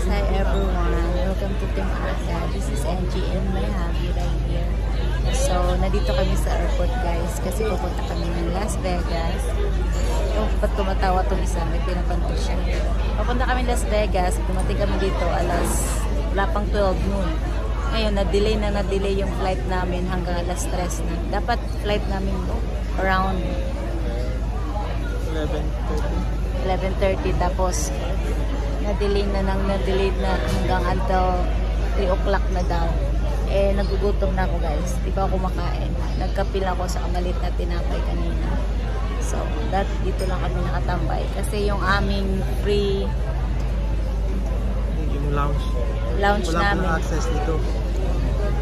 Hi everyone, welcome to Team Aga. This is Angie and my hubby right here. So, nandito kami sa airport guys kasi pupunta kami ng Las Vegas. Oh, ba't tumatawa itong isa? May pinapanto siya. Pupunta kami Las Vegas, dumating kami dito wala pang 12 noon. Ngayon, na-delay yung flight namin hanggang alas 3 na. Dapat flight namin around 11:30 tapos na-delay na hanggang until 3 o'clock na daw. Eh, nagugutom na ako guys. Di ba ako kumakain? Nagkapil ako sa kamalit na tinapay kanina. So, dito lang kami nakatambay. Kasi yung aming free yung lounge namin. Wala access dito.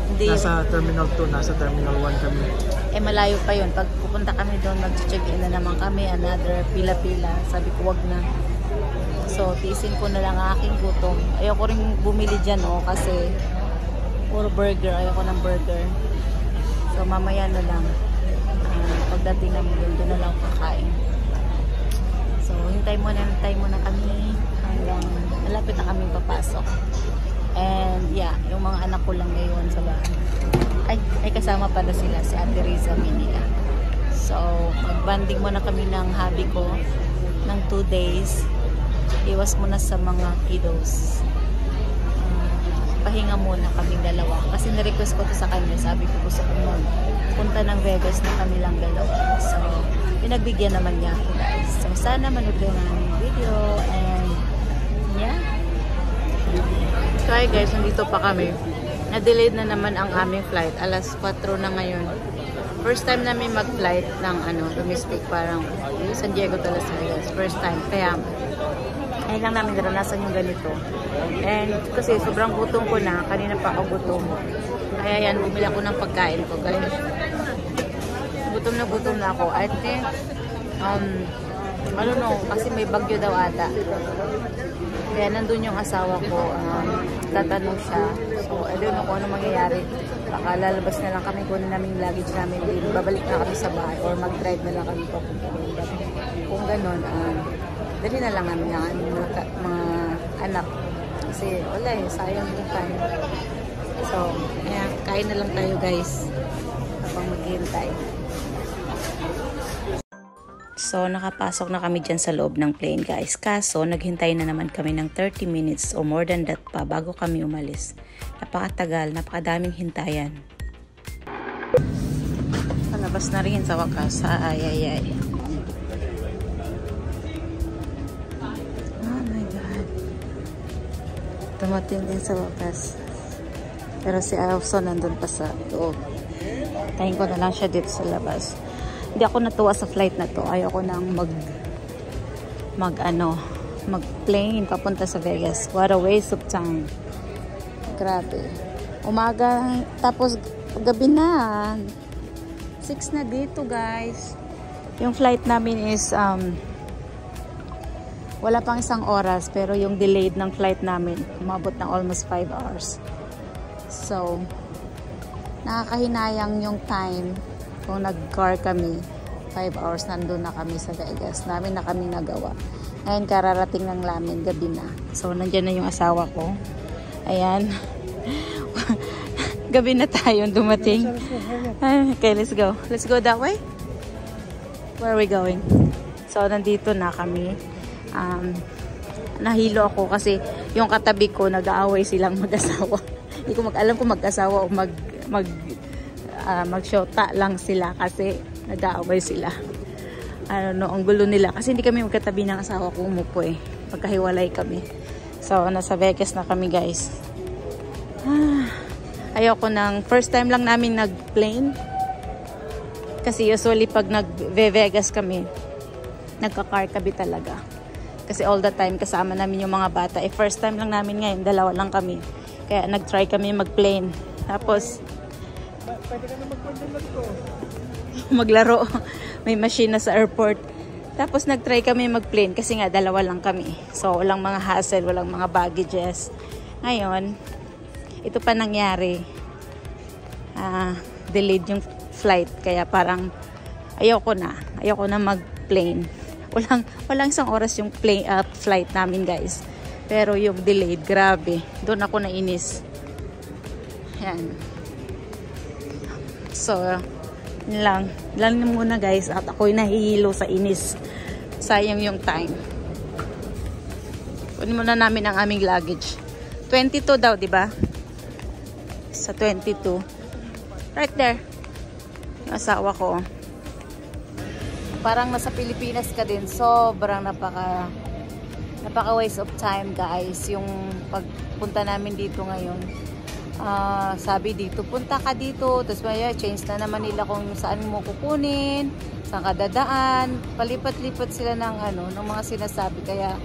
Hindi. Nasa Terminal 2, nasa Terminal 1 kami. Eh, malayo pa yun. Pag pupunta kami doon, mag-check-in na naman kami. Another pila-pila. Sabi ko, wag na. So, tiisin ko na lang ang aking gutom. Ayoko rin bumili dyan, kasi puro burger. Ayoko ng burger. So, mamaya na lang. Pagdating namin doon na lang kakain. So, hintay muna kami hanggang malapit na kami papasok. And, yeah, yung mga anak ko lang ngayon sa bahay. Ay kasama pala sila, si Ate Riza Minila. So, mag-banding muna kami ng hubby ko ng 2 days. Iwas muna sa mga kiddos. Pahinga muna kaming dalawa. Kasi na-request ko to sa kanya. Sabi ko gusto ko punta ng Vegas na kami lang dalawa. So, pinagbigyan naman niya ako guys. So, sana manood kayo ng video. And, yeah. So, hi guys, nandito pa kami. Na-delayed na naman ang aming flight. Alas 4 na ngayon. First time namin mag-flight ng domestic, parang San Diego to Las Vegas. First time. Kaya, ayun lang namin naranasan yung ganito. And kasi sobrang gutom ko na. Kanina pa ako gutom. Kaya yan, bumili ako ng pagkain ko. Guys, gutom na ako. I think, I don't know, kasi may bagyo daw ata. Kaya nandun yung asawa ko, tatanong siya. So, I don't know kung ano mangyayari. Baka lalabas na lang kami, kunin namin yung luggage namin din. Babalik na kami sa bahay or mag-drive na lang kami papunta. Kung ganon, dali na lang namin ang mga anak. Kasi wala sayang yung time. So, ayan, kain na lang tayo guys. Habang maghihintay. So, nakapasok na kami dyan sa loob ng plane guys. Kaso, naghintay na naman kami ng 30 minutes o more than that pa bago kami umalis. Napakatagal, napakadaming hintayan. Palabas na rin sa wakas. Ay. Oh my God. Dumating din sa wakas. Pero si Alson nandun pa sa loob. Tahin ko na lang siya dito sa labas. Hindi ako natuwa sa flight na to. Ayoko nang mag-plane papunta sa Vegas. What a waste of time. Grabe. Umaga, tapos gabi na. 6 na dito, guys. Yung flight namin is wala pang 1 oras, pero yung delayed ng flight namin umabot ng almost 5 hours. So, nakakahinayang yung time. Kung nag-car kami, 5 hours nandun na kami sa Vegas. Namin na kami nagawa. Ngayon, kararating ng namin, gabi na. So, nandyan na yung asawa ko. Ayan. Gabi na tayo dumating. Okay, let's go. Let's go that way. Where are we going? So, nandito na kami. Nahilo ako kasi yung katabi ko, nag-aaway silang mag-asawa. Hindi ko alam kung mag-asawa o magsyota lang sila kasi nag-aaway sila. Ang gulo nila. Kasi hindi kami magkatabi ng asawa ko, umupo Pagkahiwalay kami. So, nasa Vegas na kami guys. Ayoko nang, first time lang namin nag-plane. Kasi usually pag nag-Vegas kami, nagka-car kami talaga. Kasi all the time kasama namin yung mga bata. First time lang namin ngayon, 2 lang kami. Kaya nag-try kami mag-plane. Tapos, Pwede ka na maglaro. May machine na sa airport. Tapos nag-try kami mag-plane kasi nga 2 lang kami. So walang mga hassle, walang mga baggages. Ngayon, ito pa nangyari. Delayed yung flight kaya parang ayoko na mag-plane. Walang 1 oras yung flight namin guys. Pero yung delayed, grabe. Doon ako nainis. Yan. So, yun lang. Lang muna guys. At ako'y nahihilo sa inis. Sayang yung time. Kunin muna namin ang aming luggage. 22 daw, di ba? Sa 22. Right there. Yung asawa ko. Parang nasa Pilipinas ka din. Sobrang napaka waste of time guys. Yung pagpunta namin dito ngayon. Sabi dito, punta ka dito. Tapos maya, change na naman nila kung saan mo kukunin. Saan ka dadaan. Palipat-lipat sila ng mga sinasabi. Kaya,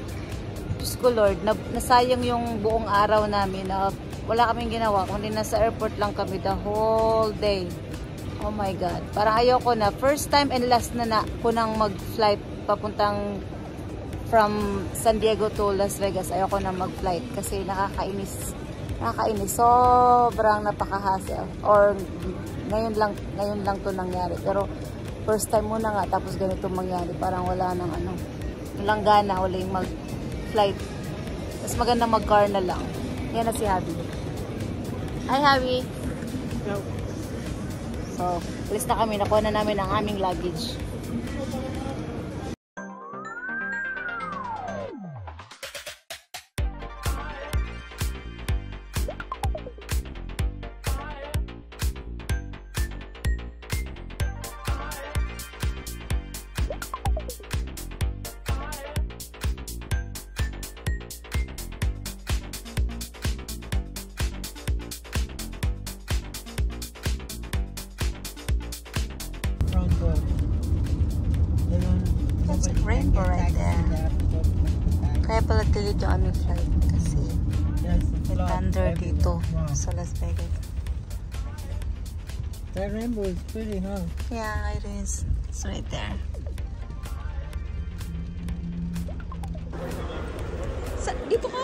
Diyos ko Lord, nasayang yung buong araw namin. Wala kaming ginawa. Kundi nasa airport lang kami the whole day. Oh my God. Parang ayoko na. First time and last na ko nang mag-flight papuntang from San Diego to Las Vegas. Ayoko na mag-flight kasi nakakainis. Sobrang napaka-hassle. Or ngayon lang to nangyari. Pero first time muna nga tapos ganito mangyari. Parang wala nang walang gana. Wala yung mag-flight. Mas maganda mag-car na lang. Yan na si Javi. Hi, Javi. Hello. So, alis na kami. Nakuha na namin ang aming luggage. That's a rainbow right there. Kaya pala delayed yung aming flight kasi may thunder dito sa Las Vegas. That rainbow is pretty, huh? Yeah, it is. It's right there. Dito ka?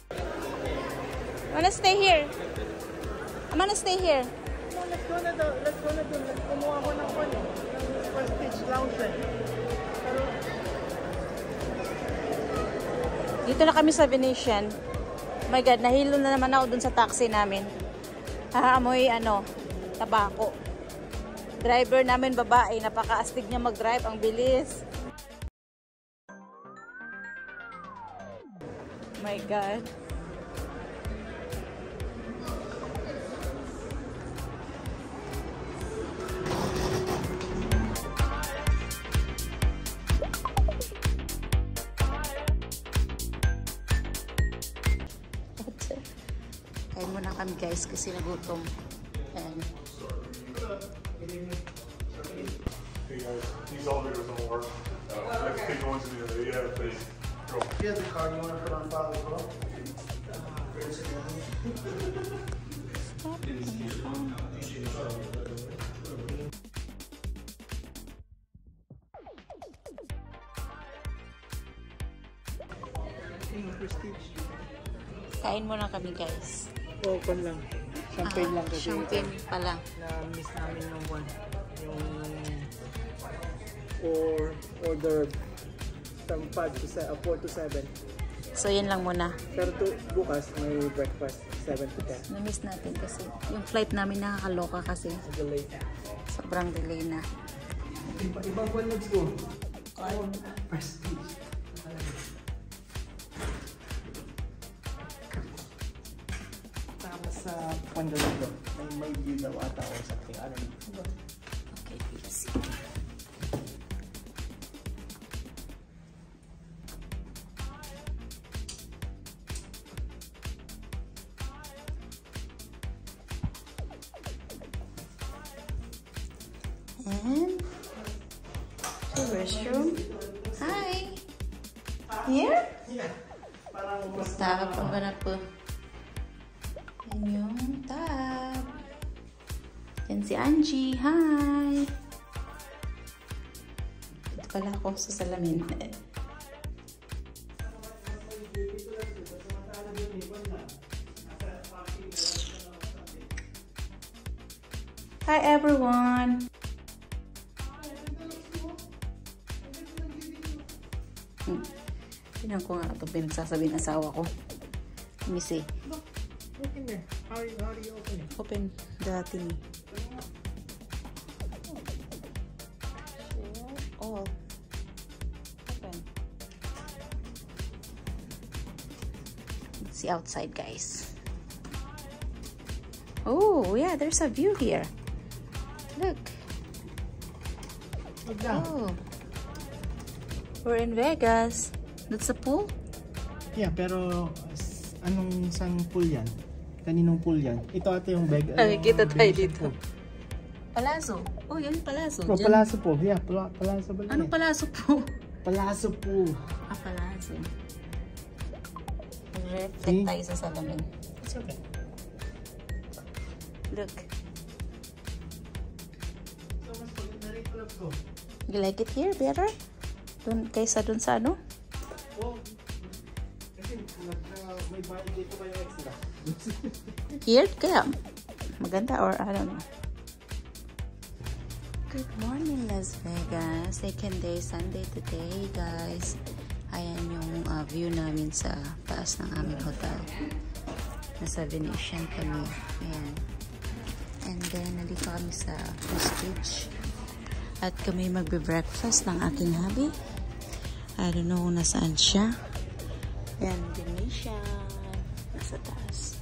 I wanna stay here. I'm gonna stay here. Let's go na doon. Kumuha ko ng Prestige Lounge. Dito na kami sa Venetian. Oh my God, nahilo na naman ako dun sa taxi namin. Amoy tabako. Driver namin babae, napakaastig niya mag-drive, ang bilis. Oh my God. Kain muna kami guys kasi nagutom. Ayan. Hey guys, these elevators don't work. Let's keep going to the other. Yeah, please. Go. Here's the card you want to put on file as well. Prestige. Kain muna kami guys. Open lang. Champagne lang kasi. Champagne pala. Na-miss namin yung yung order from 4 to 7. So yan lang muna. Pero bukas may breakfast 7 to 10. Na-miss natin kasi yung flight namin nakakaloka kasi Delay. sobrang delay na. Ibang one, let's go. Prestige. Tama sa Pandalito. May view daw ata or something. I don't know. Okay, let's see. And the restroom. Hi. Here? Yeah. Parang mas Tab ang ganap po. Yan yung tab. Yan si Angie. Hi. Dito pala ako sa salamin. Hi everyone. Tingnan ko nga ito pinagsasabi ng asawa ko. Let me see. Look, look in there. How do you open it? Open the thingy. Oh. Open. Let's see outside, guys. Oh, yeah, there's a view here. Look. Look down. Oh. We're in Vegas. That's a pool? Yeah, pero anong sang pool yan? Kaninong pool yan? Ito ate yung bag. Nakikita tayo Venetian dito. pool. Palazzo. Oh, yan yung Palazzo. Oh, Diyan. Palazzo pool. Yeah, Palazzo ba? Anong Palazzo po? Palazzo pool. Ah, Palazzo. Reflect See? tayo sa salamin. It's okay. Look. So, mas pagod na rin ko. You like it here better? Kaysa dun sa ano? Well, kasi may bayad dito kayo extra. Here? Kaya maganda or I don't know. Good morning, Las Vegas. Second day, Sunday today, guys. Ayan yung view namin sa taas ng aming hotel. Nasa Venetian kami. Ayan. And then, nandito kami sa Prestige. At kami magbe-breakfast ng aking hubby. I don't know kung nasaan siya. Ayan, Venetian. Nasa taas.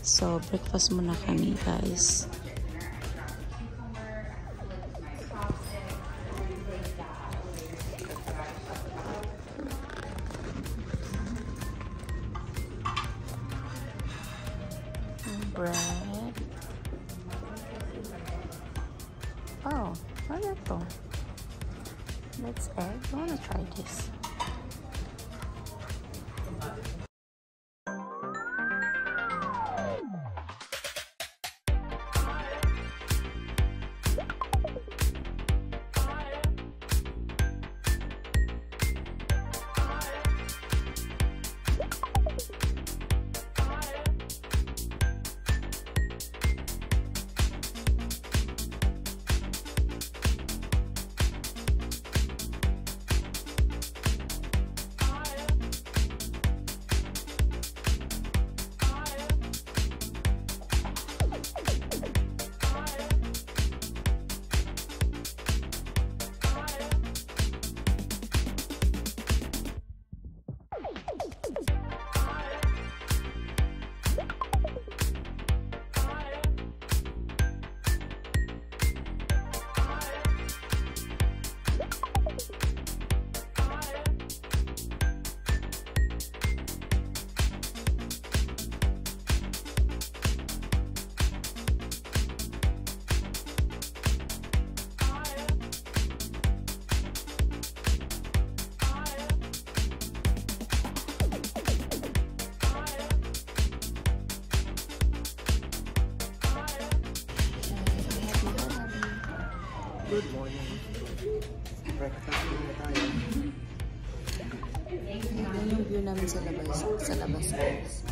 So, breakfast muna kami, guys. Bread. Oh, ano ito? That's egg. I wanna try this. Good morning. Breakfast muna tayo. Yan yung view namin sa labas. Sa labas, guys.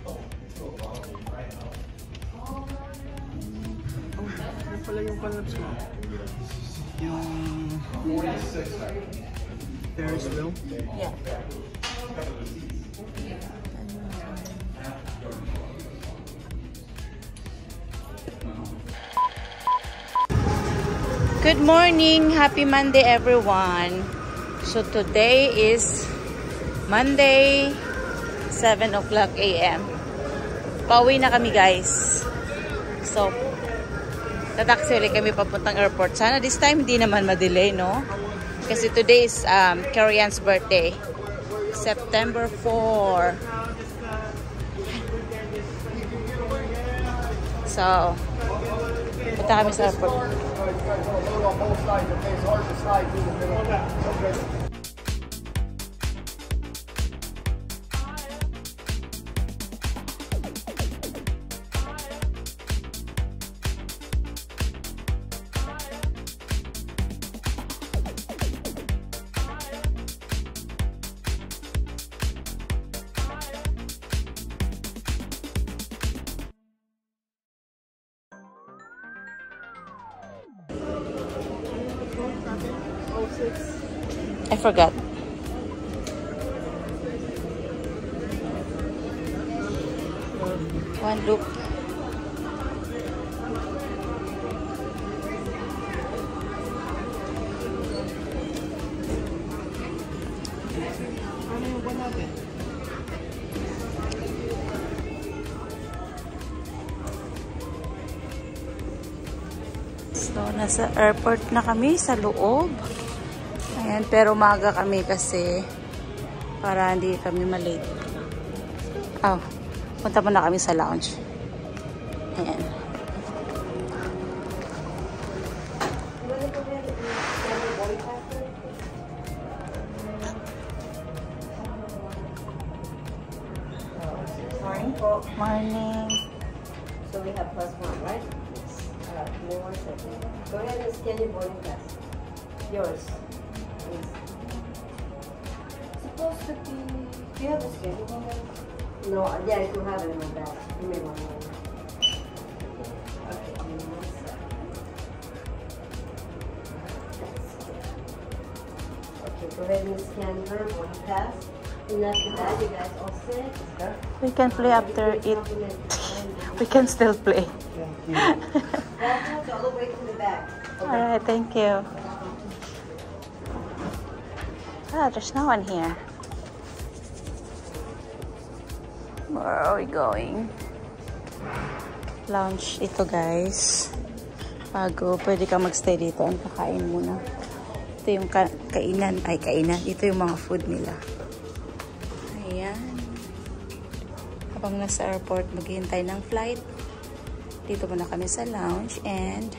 Oh, ano pala yung palaps mo? Yung Ferris wheel? Yeah. Good morning! Happy Monday, everyone! So, today is Monday, 7 o'clock a.m. Pauwi na kami, guys. So, tataksi ulit kami papuntang airport. Sana this time hindi naman ma-delay, no? Kasi today is Karian's birthday. September 4. So, punta kami sa airport. On both sides, okay, it's hard to slide through the middle. Okay. I forgot. One loop. Ano yung buwan natin? So, nasa airport na kami sa loob. Ayan, pero maaga kami kasi para hindi kami malate. Oh, punta muna kami sa lounge. Ayan. Morning po. Morning. So we have +1, right? Give me 1 second. Go ahead and scan your boarding pass. Yours, please. Supposed to be. Do you have the schedule on there? No, yeah, I do have it in my bag. Give me 1 minute. Okay, give me 1 second. Okay, go ahead and scan her boarding pass. And after that, you guys all set? We can play after it. We can still play. Bathrooms all the way to the back. Alright, thank you. Ah, there's no one here. Where are we going? Lounge ito, guys. Bago, pwede ka magstay dito. Ang kakain muna. Ito yung kainan. Ay, kainan. Ito yung mga food nila. Ayan. Habang nasa airport, maghihintay ng flight. Dito muna kami sa lounge and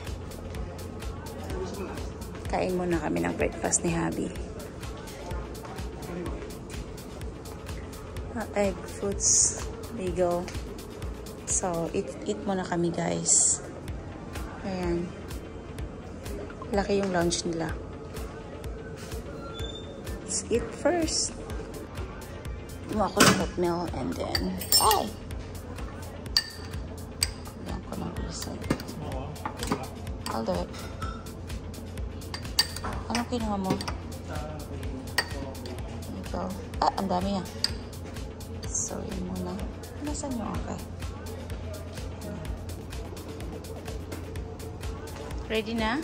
kain muna kami ng breakfast ni Habi. Egg, fruits, bagel. So, eat muna kami, guys. Ayan. Laki yung lounge nila. Let's eat first. Gumawa ko ng oatmeal and then... Ay! Ayan ko ng reset. I'll do it. Anong kinuha mo? Ito. Ah, ang dami yan. So, yun muna. Nasaan yung okay? Ready na?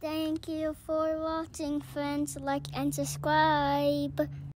Thank you for watching, friends. Like and subscribe.